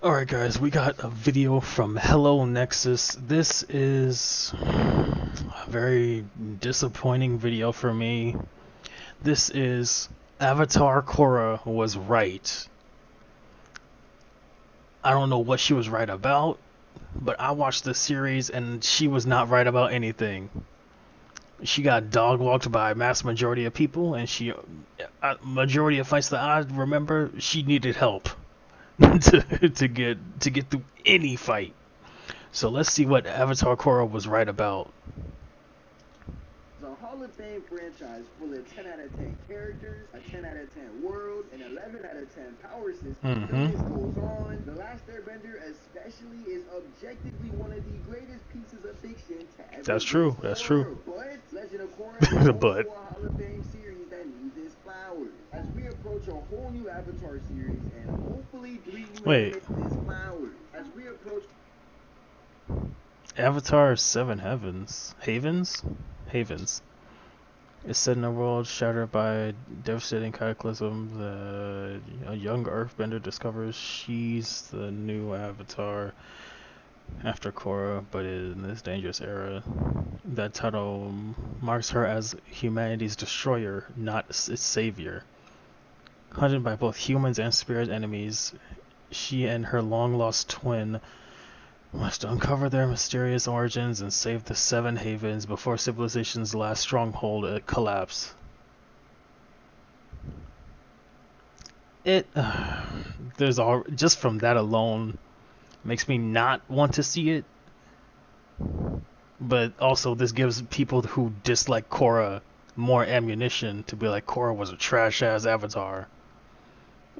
Alright guys, we got a video from Hello Nexus. This is a very disappointing video for me. This is Avatar Korra Was Right. I don't know what she was right about, but I watched the series and she was not right about anything. She got dog walked by a mass majority of people, and majority of fights that I remember, she needed help to get through any fight. So let's see what Avatar Korra was right about. It's a Hall of Fame franchise full of 10 out of 10 characters, a 10 out of 10 world, an 11 out of 10 power system. The list goes on. The Last Airbender especially is objectively one of the greatest pieces of fiction to ever That's true. That's true. But Legend of Korra is also But a Hall of Fame series that needs its flowers. As we approach a whole new Avatar series and hopefully 3 new wait, its flowers. As we approach Avatar Seven Havens is set in a world shattered by a devastating cataclysm. A young Earthbender discovers she's the new Avatar after Korra, but in this dangerous era, that title marks her as humanity's destroyer, not its savior. Hunted by both humans and spirit enemies, she and her long-lost twin must uncover their mysterious origins and save the Seven Havens before civilization's last stronghold collapse. There's all just from that alone makes me not want to see it. But also this gives people who dislike Korra more ammunition to be like Korra was a trash ass avatar.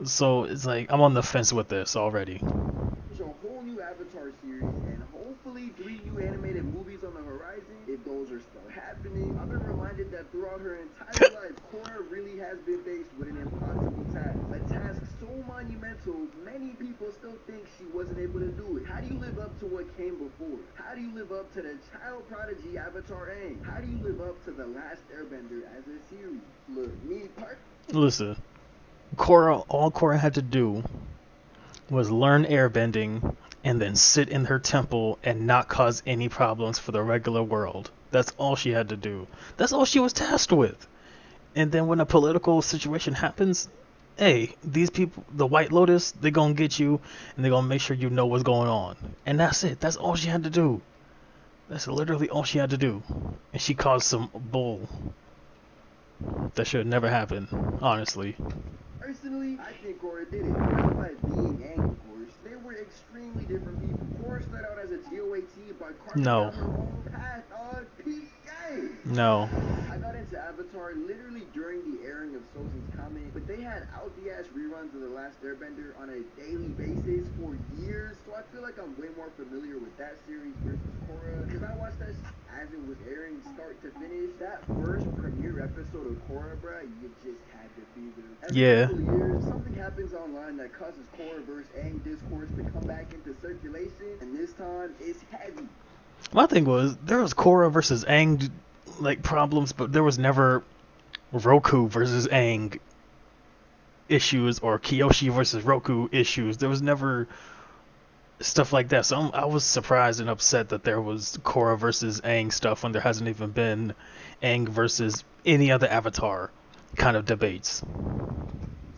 So it's like I'm on the fence with this already. a whole new Avatar series and hopefully 3 new animated movies on the horizon if those are still happening. I've been reminded that throughout her entire life, Korra really has been faced with an impossible task. A task so monumental, many people still think she wasn't able to do it. How do you live up to what came before? How do you live up to the child prodigy Avatar Aang? How do you live up to The Last Airbender as a series? Look, Listen, all Korra had to do was learn airbending and then sit in her temple and not cause any problems for the regular world. That's all she had to do. That's all she was tasked with. And then when a political situation happens, hey, these people, the White Lotus, they're gonna get you and they're gonna make sure you know what's going on. And that's it. That's all she had to do. That's literally all she had to do. And she caused some bull that should never happen, honestly. Personally, I think Korra did it. Not by being Aang, of course. They were extremely different people. Korra started out as a GOAT by carving No. out her own path on peak game. No. I got into Avatar literally during the airing of Sozin's Comet, but they had out-the-ass reruns of The Last Airbender on a daily basis for years, so I feel like I'm way more familiar with that series versus Korra, because I watched that as it was airing start to finish. That first premiere episode of Korra, bruh, you just had to be there. Yeah. Every couple years, something happens online that causes Korra versus Aang discourse to come back into circulation, and this time it's heavy. My thing was there was Korra versus Aang like problems, but there was never Roku versus Aang issues or Kyoshi versus Roku issues. There was never stuff like that. So I was surprised and upset that there was Korra versus Aang stuff when there hasn't even been Aang versus any other Avatar kind of debates.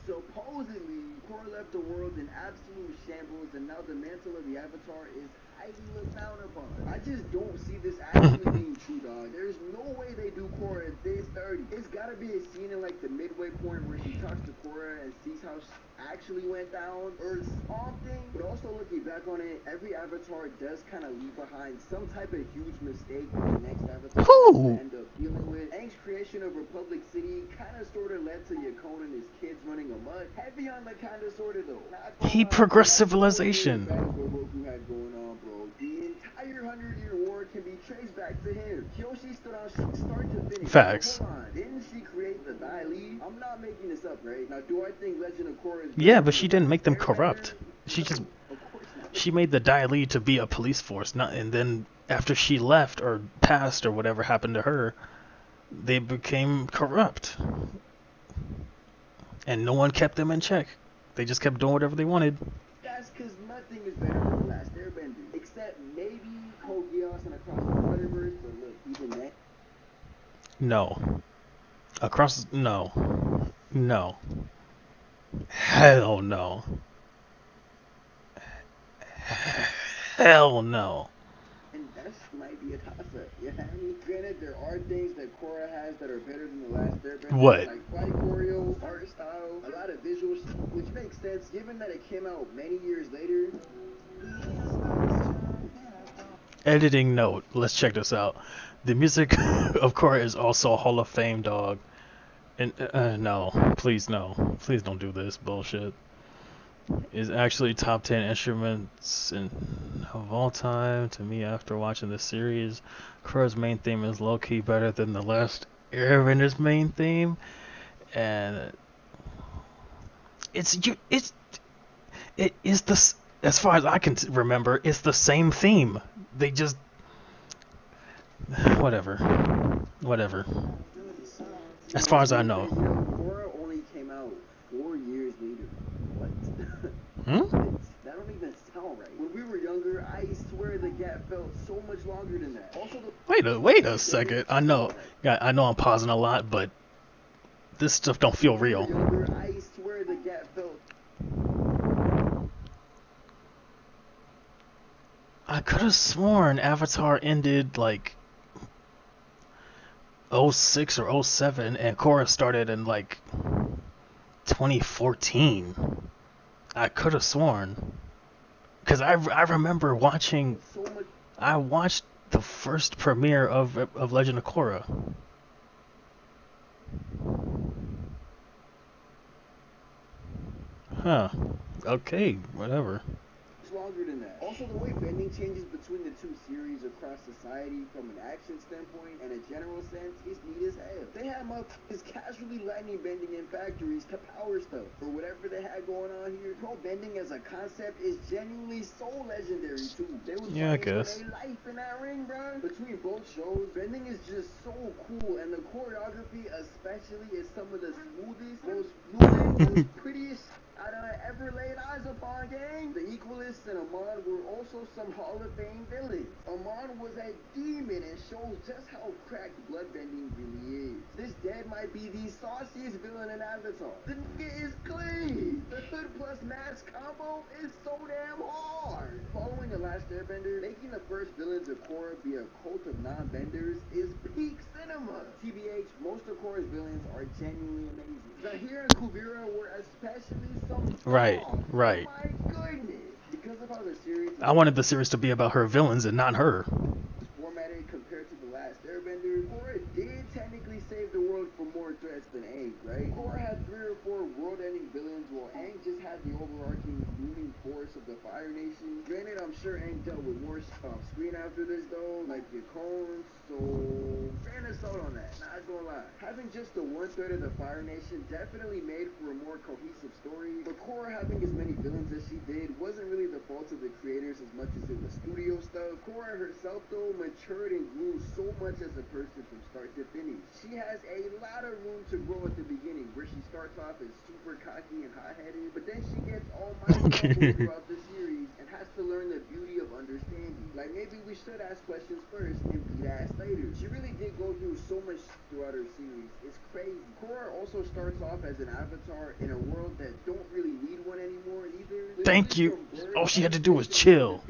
Supposedly, Korra left the world in absolute shambles, and now the mantle of the Avatar is highly looked down upon. I just don't see this actually being true, dog. There's no way they do Korra at this 30. It's gotta be a scene in like the midway point where she talks to Korra and sees how she actually went down, or something. But also looking back on it, every Avatar does kind of leave behind some type of huge mistake that the next Avatar has to end up dealing with. Aang's creation of Republic City kind of sort of led to Yakon and his kids running amok. Heavy on the kind of sort of though. He progressed civilization. Roku had going on, bro. The entire 100-Year War can be traced back to him. Kyoshi stood on start to finish. Facts. Hold on. Didn't she create the Dai Li? I'm not making this up, right? Now, do I think Legend of Korra is... Yeah, but she didn't make them corrupt. She made the Dai Li to be a police force, and then after she left or passed or whatever happened to her, they became corrupt. And no one kept them in check. They just kept doing whatever they wanted. That's because nothing is better than the Last Airbender, except maybe Code Geass and Across the Spider-Verse. But look, even that. No. No. No. Hell no. Hell no. And that might be a toss-up. You know what I mean? Granted, there are things that Korra has that are better than the Last Airbender. What? Like fight choreo, art style, a lot of visuals, which makes sense given that it came out many years later. Editing note. Let's check this out. The music of Korra is also Hall of Fame, dog. And no, please no, please don't do this bullshit. Is actually top 10 instruments of all time to me after watching this series. Korra's main theme is low key better than the last Airbender's main theme, and it is the as far as I can remember, it's the same theme. They just whatever. As far as I know. Korra only came out 4 years later. What? That don't even sound right. When we were younger, I swear the gap felt so much longer than that. Also, Wait a second. I know I'm pausing a lot, but this stuff don't feel real. Younger, I swear the gap felt. I could have sworn Avatar ended like 06 or 07, and Korra started in like 2014. I could have sworn, because I remember watching. I watched the first premiere of Legend of Korra. Huh. Okay, whatever. Longer than that. Also, the way bending changes between the two series across society from an action standpoint and a general sense is neat as hell. They have motherfuckers casually lightning bending in factories to power stuff or whatever they had going on here. Pro bending as a concept is genuinely so legendary too. They was I guess. their life in that ring, bro. Between both shows, bending is just so cool, and the choreography especially is some of the smoothest, most fluid, most prettiest I'd ever laid eyes upon, gang. The Equalists and Amon were also some Hall of Fame villains. Amon was a demon and shows just how cracked bloodbending really is. This dead might be the sauciest villain in Avatar. The nigga is clean. The hood plus mask combo is so damn hard. Following The Last Airbender, making the first villains of Korra be a cult of non-benders is peak cinema. TBH, most of Korra's villains are genuinely amazing. Zahir and Kuvira were especially some Right. Oh my goodness. Because of how the series I wanted the series to be about her villains and not her. formatted compared to The Last Airbender, Korra did technically save the world from more threats than Aang, right? Korra had 3 or 4 world-ending villains, while Aang just had the overarching looming force of the Fire Nation. Granted, I'm sure Aang dealt with more off screen after this though, like the Cones, so fair assault on that, not gonna lie. Having just the 1/3 of the Fire Nation definitely made for a more cohesive story, but Korra having as many villains as she did wasn't really the fault of the creators as much as it was studio stuff. Korra herself though matured and grew so much as a person from start to finish. She has a lot of room to grow at the beginning, where she starts off as super cocky and hot-headed, but then she gets almighty throughout the series and has to learn the beauty of understanding. Like, maybe we should ask questions first and beat ass later. She really did go through so much throughout her series. It's crazy. Korra also starts off as an avatar in a world that don't really need one anymore either. Thank you. All she had to do was chill.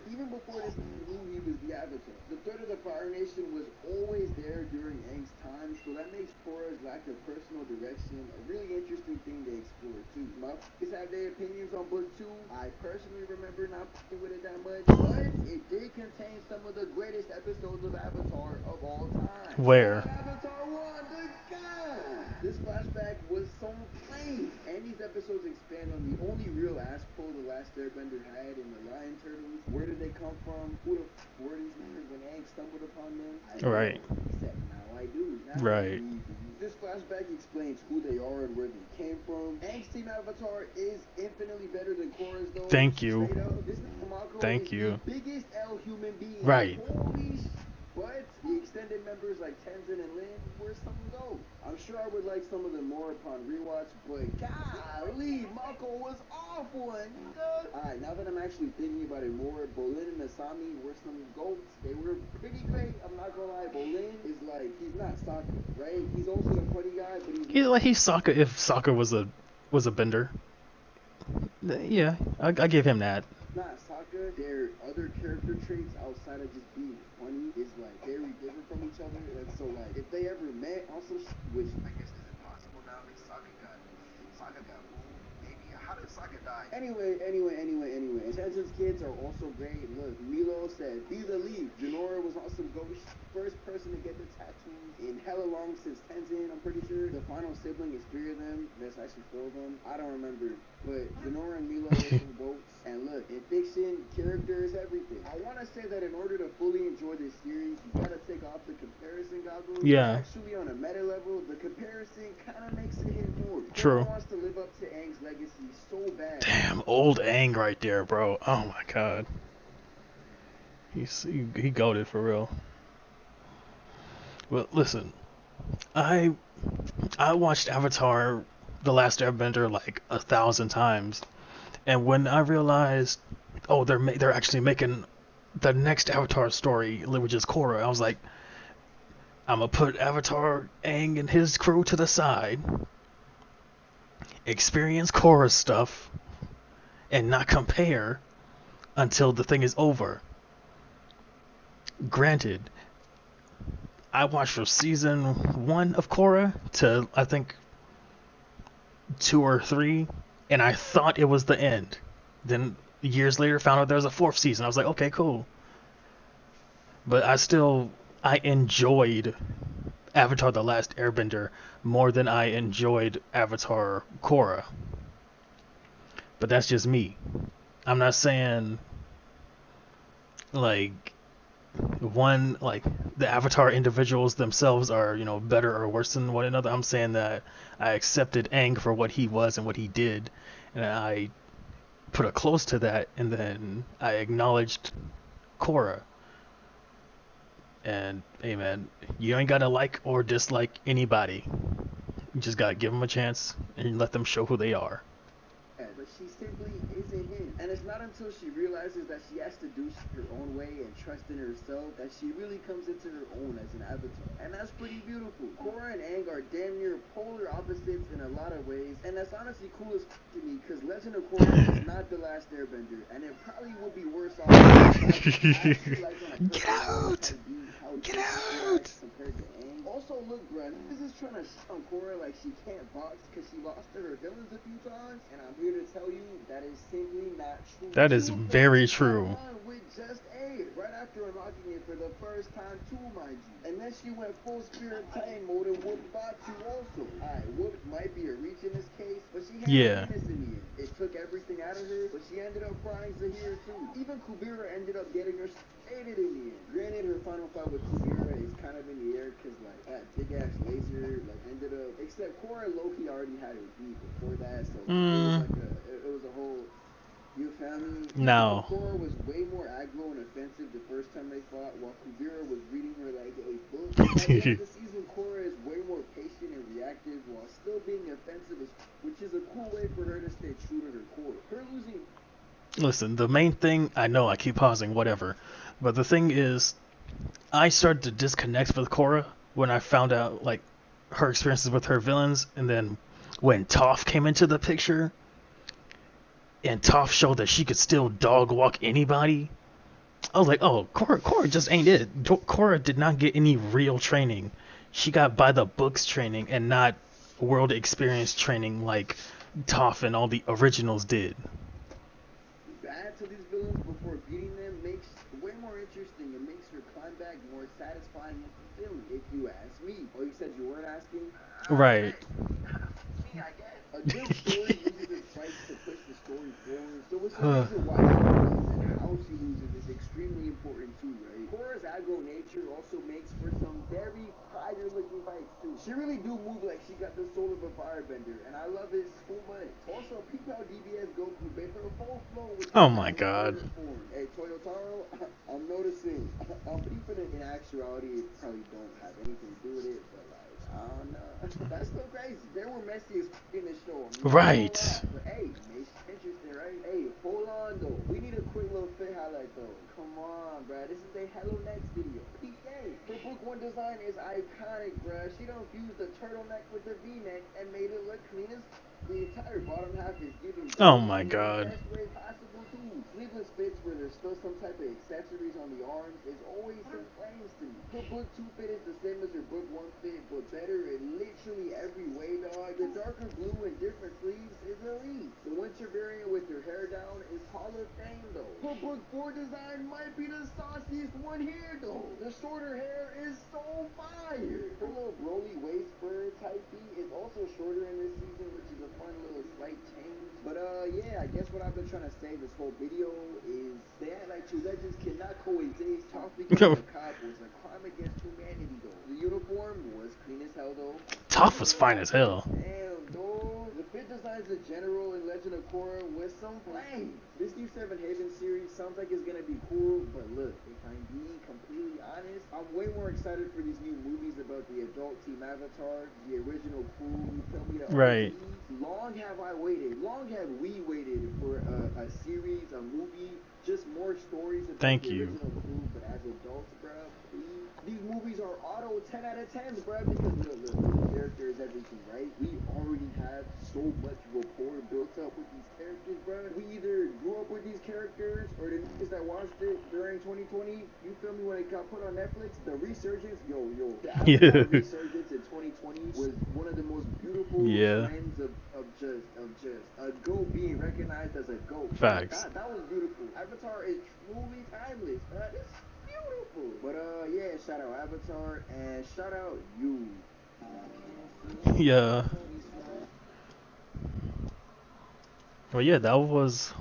Even before this knew he was the avatar. The threat of the Fire Nation was always there during Aang's time, so that makes Korra's lack of personal direction a really interesting thing to explore too. Motherfuckers have their opinions on book 2. I personally remember not fucking with it that much, but it did contain some of the greatest episodes of Avatar of all time. Where? Avatar 1, the God! This flashback was so plain, and these episodes expand on the only real ass pull The Last Airbender had in the Lion Turtles. Where did they come from? Who the f were these niggas when Aang stumbled upon them? Right. Except now I do. Now Right. This flashback explains who they are and where they came from. Aang's Team Avatar is infinitely better than Korra's though. Thank you. This Mako Thank is you. the biggest L human being. Right. Holy but the extended members like Tenzin and Lin were some goat. I'm sure I would like some of them more upon rewatch, but golly, Mako was awful. And alright, now that I'm actually thinking about it more, Bolin and Asami were some goats. They were pretty great. I'm not gonna lie. Bolin is like, he's not Sokka, right? He's also the funny guy, but he's Sokka if Sokka was a bender. Yeah, I give him that. not Sokka, their other character traits outside of just being funny is like very different from each other. And so like if they ever met on some which I guess is impossible now because Sokka got moved. Maybe how did Sokka die? Anyway. Tenzin's kids are also great. Look, Milo said, "Be the lead." Jinora was also first person to get the tattoos in hella long since Tenzin. I'm pretty sure the final sibling is 3 of them. There's actually 4 of them. I don't remember. But Jinora and Milo are some goats. And look, in fiction, character is everything. I want to say that in order to fully enjoy this series, you gotta take off the comparison goggles. Yeah. Actually, on a meta level, the comparison kind of makes it hit more. True. Korra wants to live up to Aang's legacy so bad. Damn, old Aang right there, bro. Oh my god. He goated for real. Well, listen, I watched Avatar: The Last Airbender like 1,000 times, and when I realized, oh, they're actually making the next Avatar story, which is Korra, I was like, I'm gonna put Avatar Aang and his crew to the side, experience Korra stuff, and not compare until the thing is over. Granted, I watched from season 1 of Korra to I think 2 or 3, and I thought it was the end. Then years later, found out there was a 4th season. I was like, okay, cool. But I enjoyed Avatar: The Last Airbender more than I enjoyed Avatar Korra. But that's just me. I'm not saying like the Avatar individuals themselves are, better or worse than one another. I'm saying that I accepted Aang for what he was and what he did, and I put a close to that, and then I acknowledged Korra. And hey man, you ain't gotta like or dislike anybody. You just gotta give them a chance and let them show who they are. But she simply isn't him. And it's not until she realizes that she has to do her own way and trust in herself that she really comes into her own as an avatar. And that's pretty beautiful. Korra and Aang are damn near polar opposites in a lot of ways. And that's honestly cool as to me because Legend of Korra is not the last airbender. And it probably would be worse off. Get out! Get out! Compared to Aang. Also, look, bro, this is trying to shit on Korra like she can't box because she lost to her villains a few times. And I'm here to tell you that is simply not true. That is very true. With just A, right after unlocking it for the first time too, mind you. And then she went full Spirit Titan mode and whooped Batu also. Alright, whoop might be a reach in this case, but she had weakness in the end. It took everything out of her, but she ended up frying Zahir too. Even Kubera ended up getting her stated in the end. Granted, her final fight with Kubera is kind of in the air because like that big ass laser ended up. Except Korra Loki already had her beat before that, so it was a whole. You feel me? No. Korra was way more aggro and offensive the first time they fought, while Kubera was reading her like a book. At the end of the season, Korra is way more patient and reactive while still being offensive, which is a cool way for her to stay true to her core. Her losing. Listen, the main thing, I know I keep pausing, whatever, but the thing is, I started to disconnect with Korra when I found out, like, her experiences with her villains, and then when Toph came into the picture, and Toph showed that she could still dog walk anybody, I was like, oh, Korra just ain't it. Korra did not get any real training. She got by the books training and not world experience training like Toph and all the originals did. Bad to these villains before beating them makes way more interesting. It makes her climb back more satisfying and fulfilling, if you ask me. Oh, you said you weren't asking? Right. Me, I guess. A good story uses its fights to push the story forward. So it's the reason why she loses and how she loses is extremely important too, right? Korra's aggro nature also makes for some very fire-looking fights too. She really do move like she got the soul of a firebender, and I love it so much. Also, peep how DBS Goku made her full flow with oh my god. Hey, Toyotaro, I'm noticing. I'm peeping it in actuality. It probably don't have anything to do with it, but like, Oh no, that's so crazy. They were messy as in the show. I'm not gonna Right. lie. But hey, makes interesting, right? Hey, hold on though. We need a quick little fit highlight though. Come on, bruh. This is a Hello Next video. PK. Her book one design is iconic, bruh. She done fused the turtleneck with the V-neck and made it look clean as. The entire bottom half is giving Oh gold my in the god. best way possible too. Sleeveless fits where there's still some type of accessories on the arms is always some flames to me. Her book 2 fit is the same as her book 1 fit, but better in literally every way, dog. The darker blue and different sleeves is elite. The winter variant with her hair down is Hall of Fame though. Her book 4 design might be the sauciest one here though. The shorter hair is so fire. Her little broly waist fur type B is also shorter in this season, which is a fun little slight change. But yeah, I guess what I've been trying to say this whole video is they act like two legends cannot coexist. Toph becoming a cop was a crime against humanity though. The uniform was clean as hell though. Toph was fine as hell. Damn, dog. The fit designs in general in Legend of Korra with some flames. This new Seven Haven series sounds like it's gonna be cool, but look, if I'm being completely honest, I'm way more excited for these new movies about the adult Team Avatar, the original crew, you feel me, the Right. OGs. Long have we waited for a series, a movie, just more stories about Thank the you. original crew, but as adults, bruh, please. These movies are auto 10 out of 10s, bruh, because look, the character is everything, right? We already have so much rapport built up with these characters, bruh. We either grew up with these characters or the niggas that watched it during 2020, you feel me, when it got put on Netflix, the resurgence, the Avatar Yeah. resurgence in 2020 was one of the most beautiful Yeah. trends of just a goat being recognized as a goat. Facts. That was beautiful. Avatar is truly timeless, bruh. It's beautiful. But yeah, shout out Avatar and shout out you. Yeah. Well, yeah, that was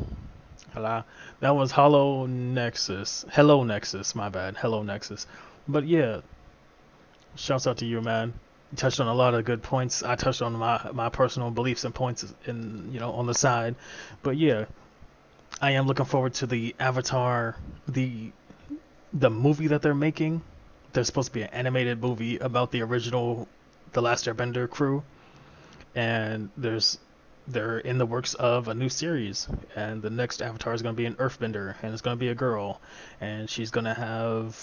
hello. That was Hollow Nexus. Hello Nexus. My bad. Hello Nexus. But yeah, shouts out to you, man. You touched on a lot of good points. I touched on my personal beliefs and points in on the side. But yeah, I am looking forward to the Avatar, the movie that they're making. There's supposed to be an animated movie about the original, the Last Airbender crew, and they're in the works of a new series, and the next Avatar is going to be an Earthbender, and it's going to be a girl, and she's going to have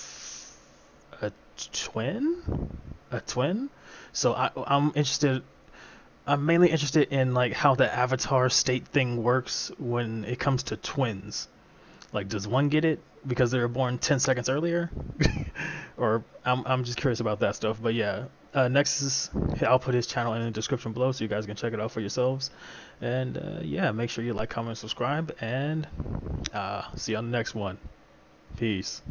a twin. So I'm interested. I'm mainly interested in like how the Avatar state thing works when it comes to twins. Like, does one get it because they were born 10 seconds earlier? Or I'm just curious about that stuff. But yeah, Nexus, I'll put his channel in the description below so you guys can check it out for yourselves. And yeah, make sure you like, comment, subscribe, and see you on the next one. Peace.